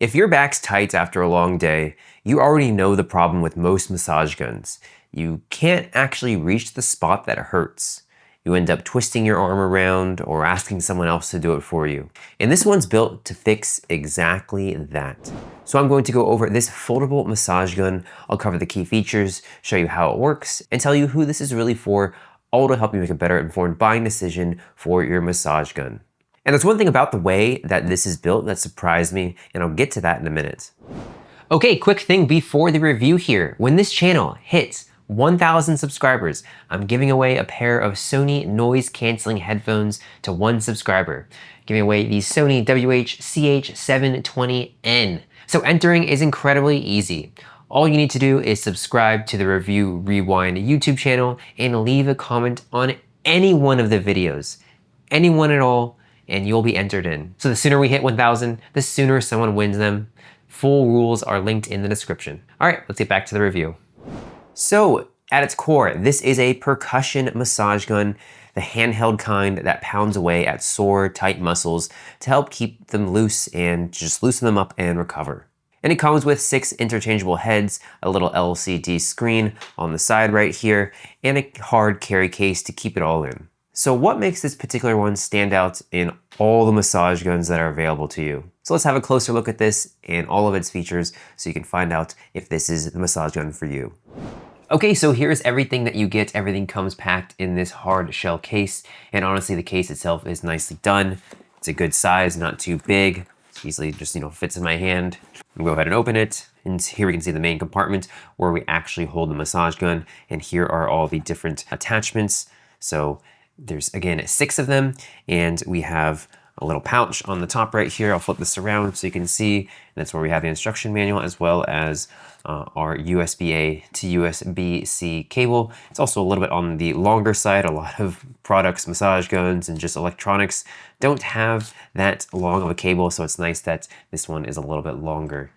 If your back's tight after a long day, you already know the problem with most massage guns. You can't actually reach the spot that hurts. You end up twisting your arm around or asking someone else to do it for you. And this one's built to fix exactly that. So I'm going to go over this foldable massage gun. I'll cover the key features, show you how it works, and tell you who this is really for, all to help you make a better informed buying decision for your massage gun. And there's one thing about the way that this is built that surprised me, and I'll get to that in a minute. Okay, quick thing before the review here. When this channel hits 1,000 subscribers, I'm giving away a pair of Sony noise canceling headphones to one subscriber. Giving away the Sony 𝗪𝗛𝗪𝗛'720N. So entering is incredibly easy. All you need to do is subscribe to the Review Rewind YouTube channel and leave a comment on any one of the videos. Anyone at all, and you'll be entered in. So the sooner we hit 1,000, the sooner someone wins them. Full rules are linked in the description. All right, let's get back to the review. So at its core, this is a percussion massage gun, the handheld kind that pounds away at sore, tight muscles to help keep them loose and just loosen them up and recover. And it comes with 6 interchangeable heads, a little LCD screen on the side right here, and a hard carry case to keep it all in. So what makes this particular one stand out in all the massage guns that are available to you? So let's have a closer look at this and all of its features so you can find out if this is the massage gun for you. Okay, so here's everything that you get. Everything comes packed in this hard shell case, and honestly the case itself is nicely done. It's a good size, not too big. It's easily just, fits in my hand. I'll go ahead and open it, and here we can see the main compartment where we actually hold the massage gun, and here are all the different attachments. So there's, again, 6 of them, and we have a little pouch on the top right here. I'll flip this around so you can see. And that's where we have the instruction manual as well as our USB-A to USB-C cable. It's also a little bit on the longer side. A lot of products, massage guns, and just electronics don't have that long of a cable, so it's nice that this one is a little bit longer.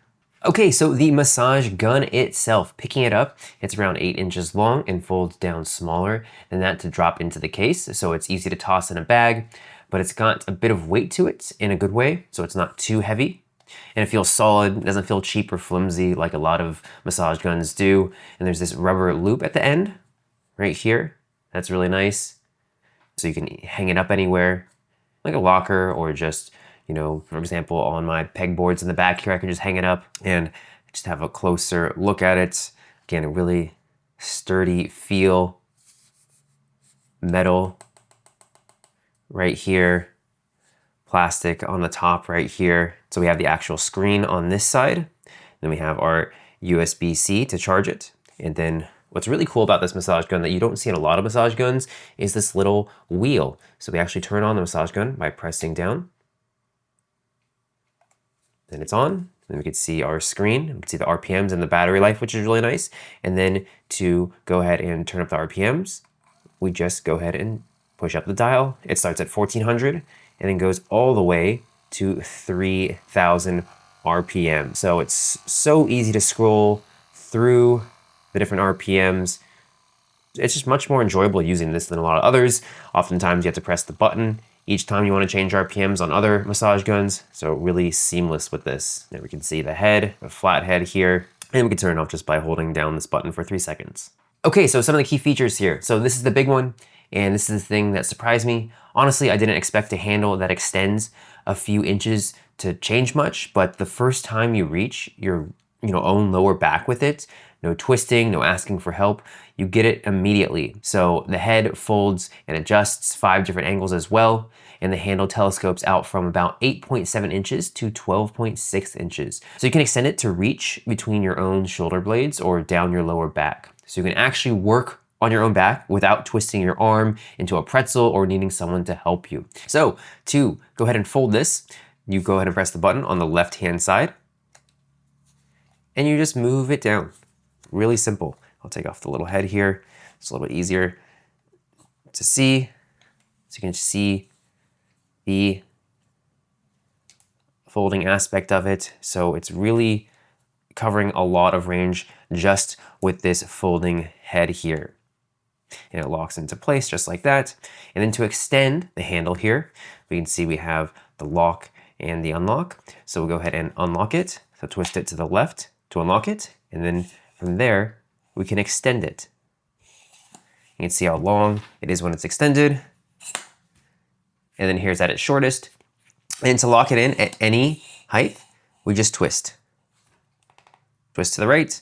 Okay, so the massage gun itself, picking it up, it's around 8 inches long and folds down smaller than that to drop into the case, so it's easy to toss in a bag, but it's got a bit of weight to it in a good way, so it's not too heavy. And it feels solid, it doesn't feel cheap or flimsy like a lot of massage guns do. And there's this rubber loop at the end, right here. That's really nice. So you can hang it up anywhere, like a locker or just, for example, on my pegboards in the back here, I can just hang it up and just have a closer look at it. Again, a really sturdy feel. Metal right here. Plastic on the top right here. So we have the actual screen on this side. Then we have our USB-C to charge it. And then what's really cool about this massage gun that you don't see in a lot of massage guns is this little wheel. So we actually turn on the massage gun by pressing down. Then it's on. Then we can see our screen. We can see the RPMs and the battery life, which is really nice. And then to go ahead and turn up the RPMs, we just go ahead and push up the dial. It starts at 1400 and then goes all the way to 3000 RPM. So it's so easy to scroll through the different RPMs. It's just much more enjoyable using this than a lot of others. Oftentimes you have to press the button each time you want to change RPMs on other massage guns. So really seamless with this. There we can see the head, the flat head here, and we can turn it off just by holding down this button for 3 seconds. Okay, so some of the key features here. So this is the big one, and this is the thing that surprised me. Honestly, I didn't expect a handle that extends a few inches to change much, but the first time you reach your own lower back with it, no twisting, no asking for help, you get it immediately. So the head folds and adjusts 5 different angles as well, and the handle telescopes out from about 8.7 inches to 12.6 inches. So you can extend it to reach between your own shoulder blades or down your lower back. So you can actually work on your own back without twisting your arm into a pretzel or needing someone to help you. So to go ahead and fold this, you go ahead and press the button on the left-hand side, and you just move it down. Really simple. I'll take off the little head here. It's a little bit easier to see. So you can see the folding aspect of it. So it's really covering a lot of range just with this folding head here. And it locks into place just like that. And then to extend the handle here, we can see we have the lock and the unlock. So we'll go ahead and unlock it. So twist it to the left to unlock it. And then from there, we can extend it. You can see how long it is when it's extended. And then here's at its shortest. And to lock it in at any height, we just twist. Twist to the right,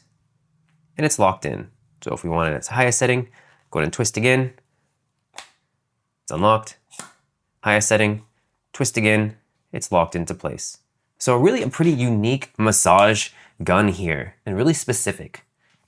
and it's locked in. So if we want it at its highest setting, go ahead and twist again. It's unlocked. Highest setting, twist again, it's locked into place. So really a pretty unique massage gun here, and really specific.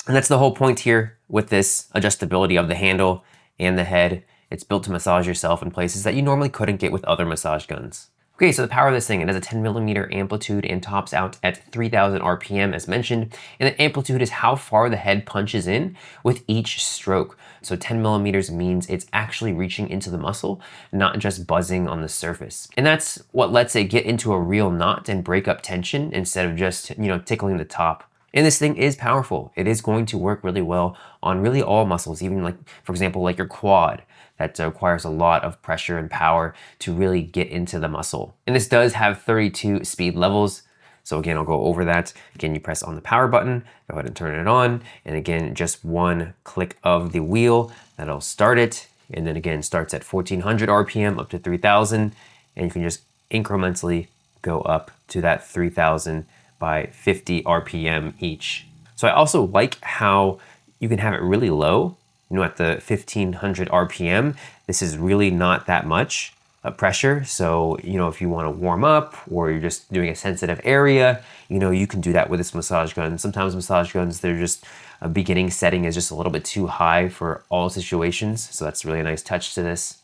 And that's the whole point here with this adjustability of the handle and the head. It's built to massage yourself in places that you normally couldn't get with other massage guns. Okay, so the power of this thing, it has a 10mm amplitude and tops out at 3000 RPM as mentioned. And the amplitude is how far the head punches in with each stroke. So 10mm means it's actually reaching into the muscle, not just buzzing on the surface. And that's what lets it get into a real knot and break up tension instead of just, tickling the top. And this thing is powerful. It is going to work really well on really all muscles, even like, for example, like your quad. That requires a lot of pressure and power to really get into the muscle. And this does have 32 speed levels. So again, I'll go over that. Again, you press on the power button, go ahead and turn it on. And again, just one click of the wheel, that'll start it. And then again, starts at 1400 RPM up to 3000. And you can just incrementally go up to that 3000 by 50 RPM each. So I also like how you can have it really low. At the 1500 RPM, this is really not that much pressure. So, if you want to warm up or you're just doing a sensitive area, you can do that with this massage gun. Sometimes massage guns, they're just a beginning setting is just a little bit too high for all situations. So that's really a nice touch to this.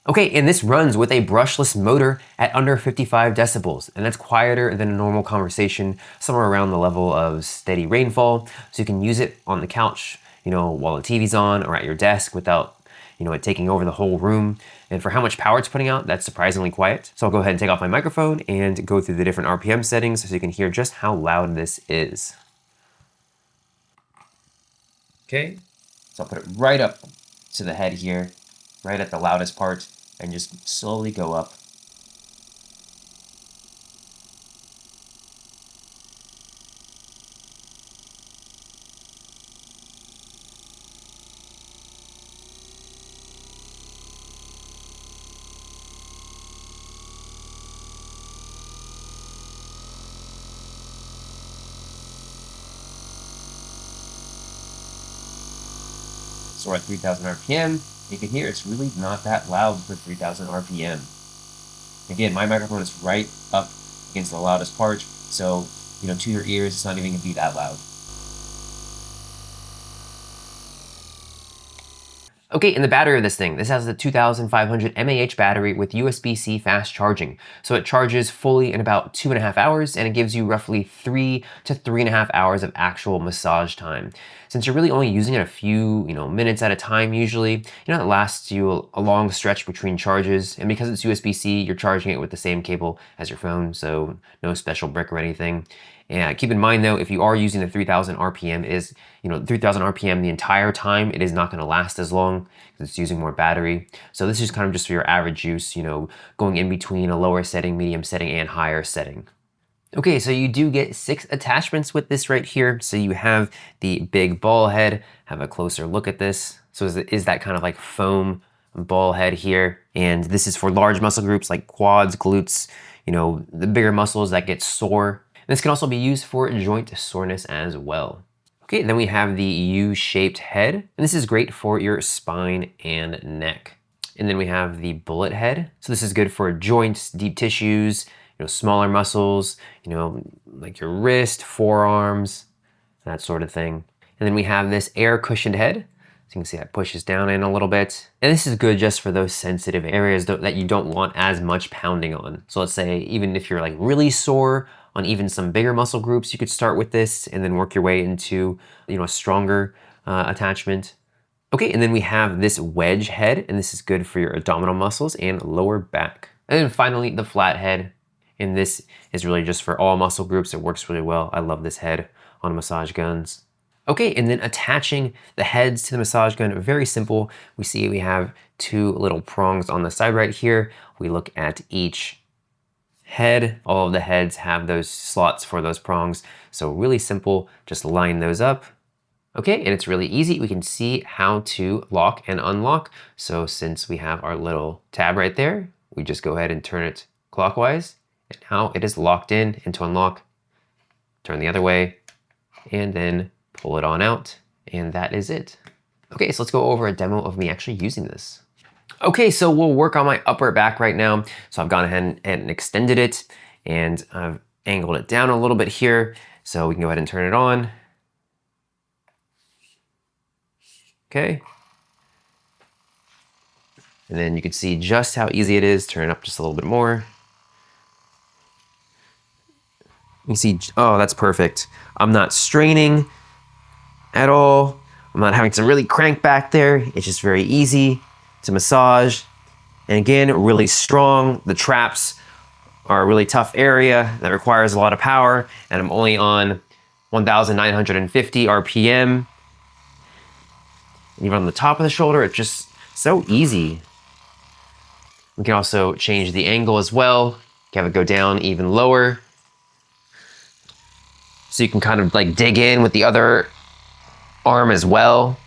Okay, and this runs with a brushless motor at under 55 decibels, and that's quieter than a normal conversation, somewhere around the level of steady rainfall. So you can use it on the couch, while the TV's on or at your desk without, it taking over the whole room. And for how much power it's putting out, that's surprisingly quiet. So I'll go ahead and take off my microphone and go through the different RPM settings so you can hear just how loud this is. Okay, so I'll put it right up to the head here, right at the loudest part, and just slowly go up. So we're at 3000 RPM. You can hear it's really not that loud for 3000 RPM. Again, my microphone is right up against the loudest part, so to your ears, it's not even gonna be that loud. Okay, and the battery of this thing, this has a 2500 mAh battery with USB-C fast charging. So it charges fully in about 2.5 hours, and it gives you roughly 3 to 3.5 hours of actual massage time. Since you're really only using it a few, minutes at a time usually, it lasts you a long stretch between charges. And because it's USB-C, you're charging it with the same cable as your phone, so no special brick or anything. And keep in mind though, if you are using the 3000 RPM, 3000 RPM the entire time, it is not going to last as long because it's using more battery. So this is kind of just for your average use, going in between a lower setting, medium setting, and higher setting. Okay, so you do get 6 attachments with this right here. So you have the big ball head, have a closer look at this. So is that kind of like foam ball head here. And this is for large muscle groups like quads, glutes, the bigger muscles that get sore. This can also be used for joint soreness as well. Okay, then we have the U-shaped head, and this is great for your spine and neck. And then we have the bullet head. So this is good for joints, deep tissues, smaller muscles, like your wrist, forearms, that sort of thing. And then we have this air cushioned head. So you can see that pushes down in a little bit. And this is good just for those sensitive areas that you don't want as much pounding on. So let's say even if you're like really sore on even some bigger muscle groups, you could start with this and then work your way into a stronger attachment. Okay, and then we have this wedge head, and this is good for your abdominal muscles and lower back. And then finally, the flat head. And this is really just for all muscle groups. It works really well. I love this head on massage guns. Okay, and then attaching the heads to the massage gun, very simple. We see we have 2 little prongs on the side right here. We look at each head. All of the heads have those slots for those prongs. So really simple, just line those up. Okay, and it's really easy. We can see how to lock and unlock. So since we have our little tab right there, we just go ahead and turn it clockwise. And now it is locked in, and to unlock, turn the other way, and then pull it on out. And that is it. Okay, so let's go over a demo of me actually using this. Okay, so we'll work on my upper back right now. So I've gone ahead and extended it, and I've angled it down a little bit here. So we can go ahead and turn it on. Okay. And then you can see just how easy it is. Turn it up just a little bit more. You can see, oh, that's perfect. I'm not straining at all. I'm not having to really crank back there. It's just very easy to massage. And again, really strong. The traps are a really tough area that requires a lot of power. And I'm only on 1,950 RPM. Even on the top of the shoulder, it's just so easy. We can also change the angle as well. Have it go down even lower. So you can kind of like dig in with the other arm as well.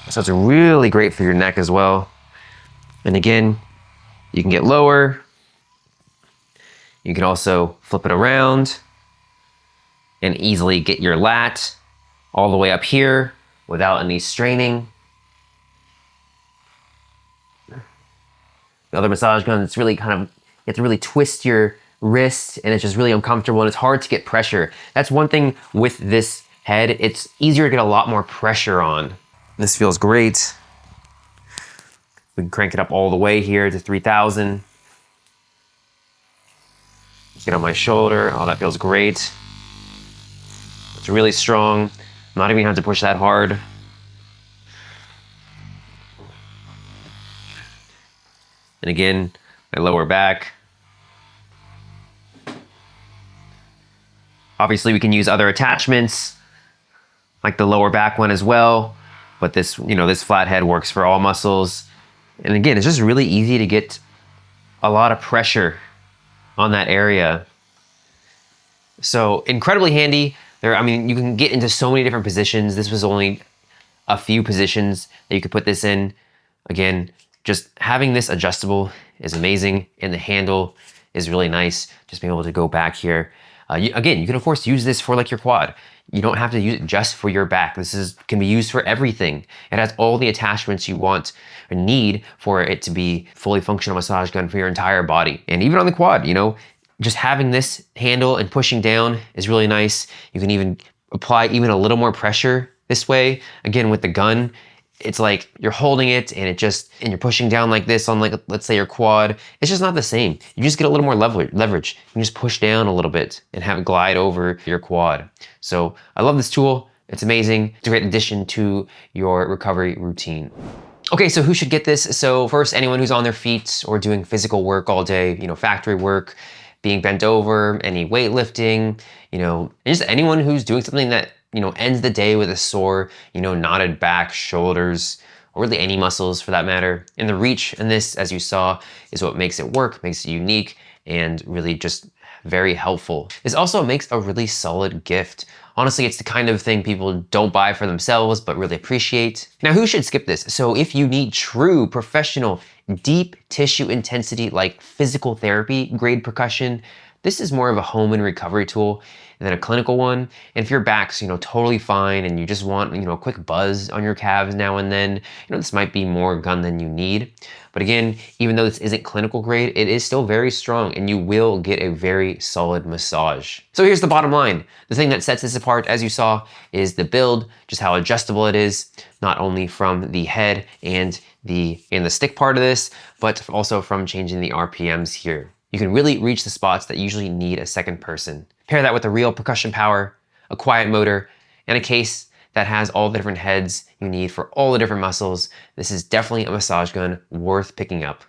So it's really great for your neck as well. And again, you can get lower. You can also flip it around and easily get your lat all the way up here without any straining. The other massage gun, it's really kind of, you have to really twist your wrist, and it's just really uncomfortable, and it's hard to get pressure. That's one thing with this head. It's easier to get a lot more pressure on. This feels great. We can crank it up all the way here to 3,000. Get on my shoulder. Oh, that feels great. It's really strong. I'm not even having to push that hard. And again, my lower back. Obviously, we can use other attachments, like the lower back one as well. But this, this flat head works for all muscles. And again, it's just really easy to get a lot of pressure on that area. So incredibly handy. You can get into so many different positions. This was only a few positions that you could put this in. Again, just having this adjustable is amazing, and the handle is really nice. Just being able to go back here. Again, you can of course use this for like your quad. You don't have to use it just for your back. This can be used for everything. It has all the attachments you want or need for it to be fully functional massage gun for your entire body. And even on the quad, just having this handle and pushing down is really nice. You can even apply even a little more pressure this way. Again, with the gun, it's like you're holding it and you're pushing down like this on let's say your quad. It's just not the same. You just get a little more leverage. You can just push down a little bit and have it glide over your quad. So I love this tool. It's amazing. It's a great addition to your recovery routine. Okay, so who should get this? So first, anyone who's on their feet or doing physical work all day, factory work, being bent over, any weightlifting, and just anyone who's doing something that, ends the day with a sore, knotted back, shoulders, or really any muscles for that matter. And the reach in this, as you saw, is what makes it work, makes it unique, and really just very helpful. This also makes a really solid gift. Honestly, it's the kind of thing people don't buy for themselves, but really appreciate. Now, who should skip this? So if you need true professional, deep tissue intensity, like physical therapy grade percussion, this is more of a home and recovery tool than a clinical one. And if your back's, totally fine and you just want, a quick buzz on your calves now and then, this might be more gun than you need. But again, even though this isn't clinical grade, it is still very strong and you will get a very solid massage. So here's the bottom line. The thing that sets this apart, as you saw, is the build, just how adjustable it is, not only from the head and the stick part of this, but also from changing the RPMs here. You can really reach the spots that usually need a second person. Pair that with a real percussion power, a quiet motor, and a case that has all the different heads you need for all the different muscles. This is definitely a massage gun worth picking up.